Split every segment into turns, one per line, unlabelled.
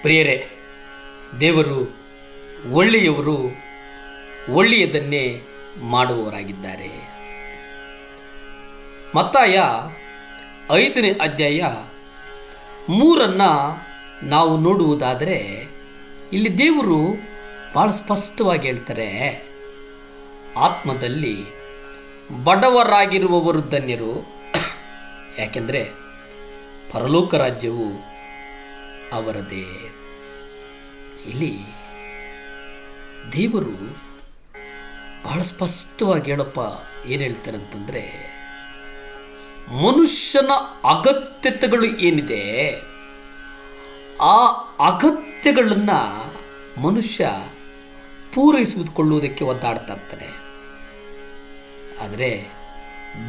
ಪ್ರಿಯರೇ, ದೇವರು ಒಳ್ಳೆಯವರು, ಒಳ್ಳೆಯದನ್ನೇ ಮಾಡುವವರಾಗಿದ್ದಾರೆ. ಮತ್ತಾಯ 5ನೇ ಅಧ್ಯಾಯ 3 ನಾವು ನೋಡುವುದಾದರೆ ಇಲ್ಲಿ ದೇವರು ಭಾಳ ಸ್ಪಷ್ಟವಾಗಿ ಹೇಳ್ತಾರೆ, ಆತ್ಮದಲ್ಲಿ ಬಡವರಾಗಿರುವವರು ಧನ್ಯರು, ಯಾಕೆಂದರೆ ಪರಲೋಕ ರಾಜ್ಯವು ಅವರದೇ. ಇಲ್ಲಿ ದೇವರು ಬಹಳ ಸ್ಪಷ್ಟವಾಗಿ ಹೇಳಪ್ಪ ಏನು ಹೇಳ್ತಾರೆ ಅಂತಂದರೆ, ಮನುಷ್ಯನ ಅಗತ್ಯತೆಗಳು ಏನಿದೆ ಆ ಅಗತ್ಯಗಳನ್ನು ಮನುಷ್ಯ ಪೂರೈಸಿಕೊಳ್ಳುವುದಕ್ಕೆ ಒದ್ದಾಡ್ತಾ ಇರ್ತಾನೆ. ಆದರೆ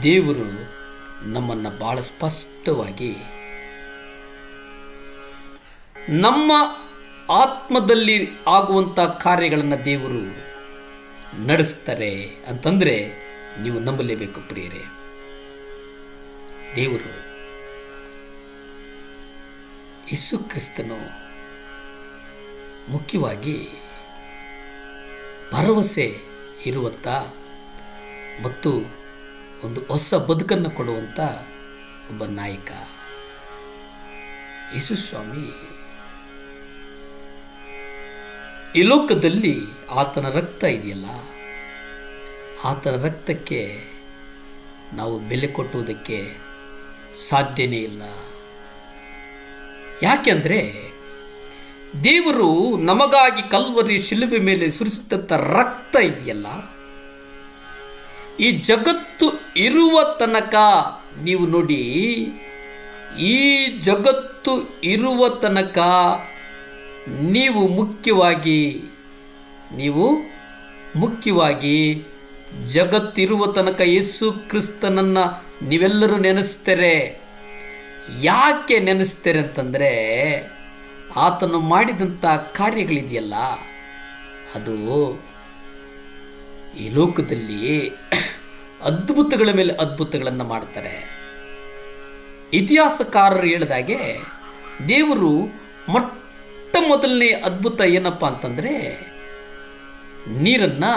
ದೇವರು ನಮ್ಮನ್ನು ಭಾಳ ಸ್ಪಷ್ಟವಾಗಿ ನಮ್ಮ ಆತ್ಮದಲ್ಲಿ ಆಗುವಂಥ ಕಾರ್ಯಗಳನ್ನು ದೇವರು ನಡೆಸ್ತಾರೆ ಅಂತಂದರೆ ನೀವು ನಂಬಲೇಬೇಕು ಪ್ರಿಯರೇ. ದೇವರು ಯೇಸು ಕ್ರಿಸ್ತನು ಮುಖ್ಯವಾಗಿ ಭರವಸೆ ಇರುವಂಥ ಮತ್ತು ಒಂದು ಹೊಸ ಬದುಕನ್ನು ಕೊಡುವಂಥ ಒಬ್ಬ ನಾಯಕ. ಯೇಸು ಸ್ವಾಮಿ ಈ ಲೋಕದಲ್ಲಿ ಆತನ ರಕ್ತ ಇದೆಯಲ್ಲ, ಆತನ ರಕ್ತಕ್ಕೆ ನಾವು ಬೆಲೆ ಕೊಟ್ಟುವುದಕ್ಕೆ ಸಾಧ್ಯನೇ ಇಲ್ಲ. ಯಾಕೆಂದರೆ ದೇವರು ನಮಗಾಗಿ ಕಲ್ವರಿ ಶಿಲುಬೆ ಮೇಲೆ ಸುರಿಸಿದಂಥ ರಕ್ತ ಇದೆಯಲ್ಲ, ಈ ಜಗತ್ತು ಇರುವ ತನಕ ನೀವು ನೋಡಿ, ಈ ಜಗತ್ತು ಇರುವ ತನಕ ನೀವು ಮುಖ್ಯವಾಗಿ ಜಗತ್ತಿರುವ ತನಕ ಯೇಸು ಕ್ರಿಸ್ತನನ್ನು ನೀವೆಲ್ಲರೂ ನೆನೆಸ್ತಾರೆ. ಯಾಕೆ ನೆನೆಸ್ತಾರೆ ಅಂತಂದರೆ, ಆತನು ಮಾಡಿದಂಥ ಕಾರ್ಯಗಳಿದೆಯಲ್ಲ, ಅದು ಈ ಲೋಕದಲ್ಲಿ ಅದ್ಭುತಗಳ ಮೇಲೆ ಅದ್ಭುತಗಳನ್ನು ಮಾಡ್ತಾರೆ. ಇತಿಹಾಸಕಾರರು ಹೇಳಿದಾಗೆ ದೇವರು ಮೊಟ್ಟ ಮೊದಲನೇ ಅದ್ಭುತ ಏನಪ್ಪ ಅಂತಂದರೆ, ನೀರನ್ನು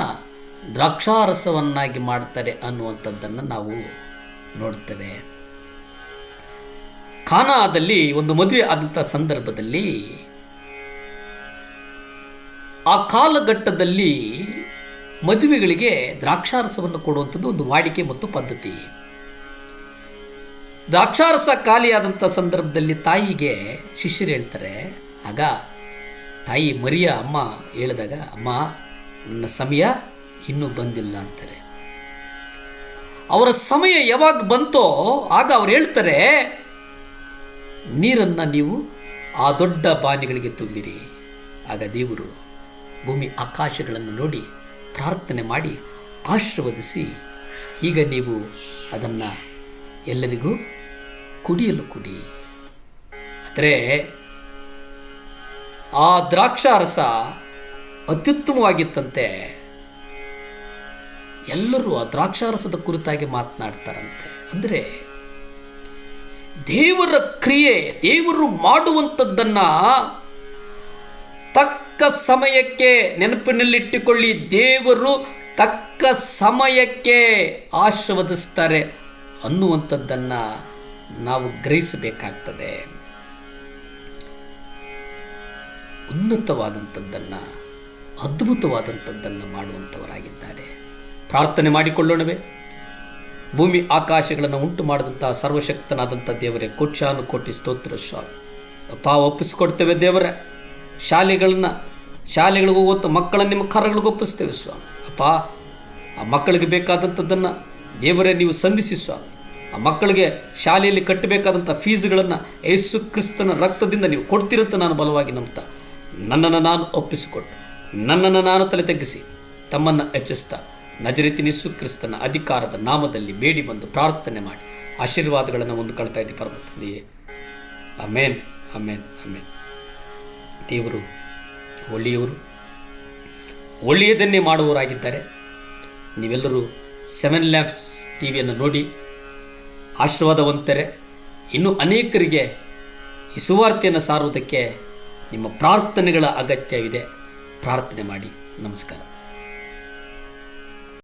ದ್ರಾಕ್ಷಾರಸವನ್ನಾಗಿ ಮಾಡ್ತಾರೆ ಅನ್ನುವಂಥದ್ದನ್ನು ನಾವು ನೋಡ್ತೇವೆ. ಕಾನಾದಲ್ಲಿ ಒಂದು ಮದುವೆ ಆದಂಥ ಸಂದರ್ಭದಲ್ಲಿ, ಆ ಕಾಲಘಟ್ಟದಲ್ಲಿ ಮದುವೆಗಳಿಗೆ ದ್ರಾಕ್ಷಾರಸವನ್ನು ಕೊಡುವಂಥದ್ದು ಒಂದು ವಾಡಿಕೆ ಮತ್ತು ಪದ್ಧತಿ. ದ್ರಾಕ್ಷಾರಸ ಖಾಲಿಯಾದಂಥ ಸಂದರ್ಭದಲ್ಲಿ ತಾಯಿಗೆ ಶಿಷ್ಯರು ಹೇಳ್ತಾರೆ. ಆಗ ತಾಯಿ ಮರಿಯ ಅಮ್ಮ ಹೇಳಿದಾಗ, ಅಮ್ಮ ನನ್ನ ಸಮಯ ಇನ್ನೂ ಬಂದಿಲ್ಲ ಅಂತಾರೆ. ಅವರ ಸಮಯ ಯಾವಾಗ ಬಂತೋ ಆಗ ಅವ್ರು ಹೇಳ್ತಾರೆ, ನೀರನ್ನು ನೀವು ಆ ದೊಡ್ಡ ಬಾನಿಗಳಿಗೆ ತುಂಬಿರಿ. ಆಗ ದೇವರು ಭೂಮಿ ಆಕಾಶಗಳನ್ನು ನೋಡಿ ಪ್ರಾರ್ಥನೆ ಮಾಡಿ ಆಶೀರ್ವದಿಸಿ, ಈಗ ನೀವು ಅದನ್ನು ಎಲ್ಲರಿಗೂ ಕುಡಿಯಲು ಕೊಡಿ. ಆದರೆ ಆ ದ್ರಾಕ್ಷಾರಸ ಅತ್ಯುತ್ತಮವಾಗಿತ್ತಂತೆ. ಎಲ್ಲರೂ ಆ ದ್ರಾಕ್ಷಾರಸದ ಕುರಿತಾಗಿ ಮಾತನಾಡ್ತಾರಂತೆ. ಅಂದರೆ ದೇವರ ಕ್ರಿಯೆ, ದೇವರು ಮಾಡುವಂಥದ್ದನ್ನು ತಕ್ಕ ಸಮಯಕ್ಕೆ ನೆನಪಿನಲ್ಲಿಟ್ಟುಕೊಳ್ಳಿ, ದೇವರು ತಕ್ಕ ಸಮಯಕ್ಕೆ ಆಶೀರ್ವದಿಸ್ತಾರೆ ಅನ್ನುವಂಥದ್ದನ್ನು ನಾವು ಗ್ರಹಿಸಬೇಕಾಗ್ತದೆ. ಉನ್ನತವಾದಂಥದ್ದನ್ನು, ಅದ್ಭುತವಾದಂಥದ್ದನ್ನು ಮಾಡುವಂಥವರಾಗಿದ್ದಾರೆ. ಪ್ರಾರ್ಥನೆ ಮಾಡಿಕೊಳ್ಳೋಣವೇ? ಭೂಮಿ ಆಕಾಶಗಳನ್ನು ಉಂಟು ಮಾಡಿದಂಥ ಸರ್ವಶಕ್ತನಾದಂಥ ದೇವರೇ, ಕೋಟ್ಯಾನುಕೋಟಿ ಸ್ತೋತ್ರ ಸ್ವಾಮಿ. ಅಪ್ಪ, ಒಪ್ಪಿಸ್ಕೊಡ್ತೇವೆ ದೇವರೇ. ಶಾಲೆಗಳಿಗೆ ಹೋಗುವಂಥ ಮಕ್ಕಳನ್ನು ನಿಮ್ಮ ಕರಗಳಿಗೆ ಒಪ್ಪಿಸ್ತೇವೆ ಸ್ವಾಮಿ. ಅಪ್ಪ, ಆ ಮಕ್ಕಳಿಗೆ ಬೇಕಾದಂಥದ್ದನ್ನು ದೇವರೇ ನೀವು ಸಂಧಿಸಿ ಸ್ವಾಮಿ. ಆ ಮಕ್ಕಳಿಗೆ ಶಾಲೆಯಲ್ಲಿ ಕಟ್ಟಬೇಕಾದಂಥ ಫೀಸ್ಗಳನ್ನು ಯೇಸು ಕ್ರಿಸ್ತನ ರಕ್ತದಿಂದ ನೀವು ಕೊಡ್ತೀರಂತ ನಾನು ಬಲವಾಗಿ ನಂಬ್ತಾ, ನನ್ನನ್ನು ನಾನು ಒಪ್ಪಿಸಿಕೊಟ್ಟು, ನನ್ನನ್ನು ನಾನು ತಲೆ ತಗ್ಗಿಸಿ ತಮ್ಮನ್ನು ಹೆಚ್ಚಿಸ್ತಾ, ನಜರೇತಿನ ಯೇಸು ಕ್ರಿಸ್ತನ ಅಧಿಕಾರದ ನಾಮದಲ್ಲಿ ಬೇಡಿ ಬಂದು ಪ್ರಾರ್ಥನೆ ಮಾಡಿ ಆಶೀರ್ವಾದಗಳನ್ನು ಹೊಂದಿಕೊಳ್ತಾ ಇದ್ದೀವಿ ಪರಮ ತಂದೆಯೇ. ಆಮೇನ್, ಆಮೇನ್, ಆಮೇನ್. ದೇವರು ಒಳ್ಳೆಯವರು, ಒಳ್ಳೆಯದನ್ನೇ ಮಾಡುವವರಾಗಿದ್ದಾರೆ. ನೀವೆಲ್ಲರೂ 7 ಲ್ಯಾಂಪ್ಸ್ ಟಿವಿಯನ್ನು ನೋಡಿ ಆಶೀರ್ವಾದ ಹೊಂದ್ತಾರೆ. ಇನ್ನೂ ಅನೇಕರಿಗೆ ಈ ಸುವಾರ್ತೆಯನ್ನು ಸಾರುವುದಕ್ಕೆ ನಿಮ್ಮ ಪ್ರಾರ್ಥನೆಗಳ ಅಗತ್ಯವಿದೆ. ಪ್ರಾರ್ಥನೆ ಮಾಡಿ. ನಮಸ್ಕಾರ.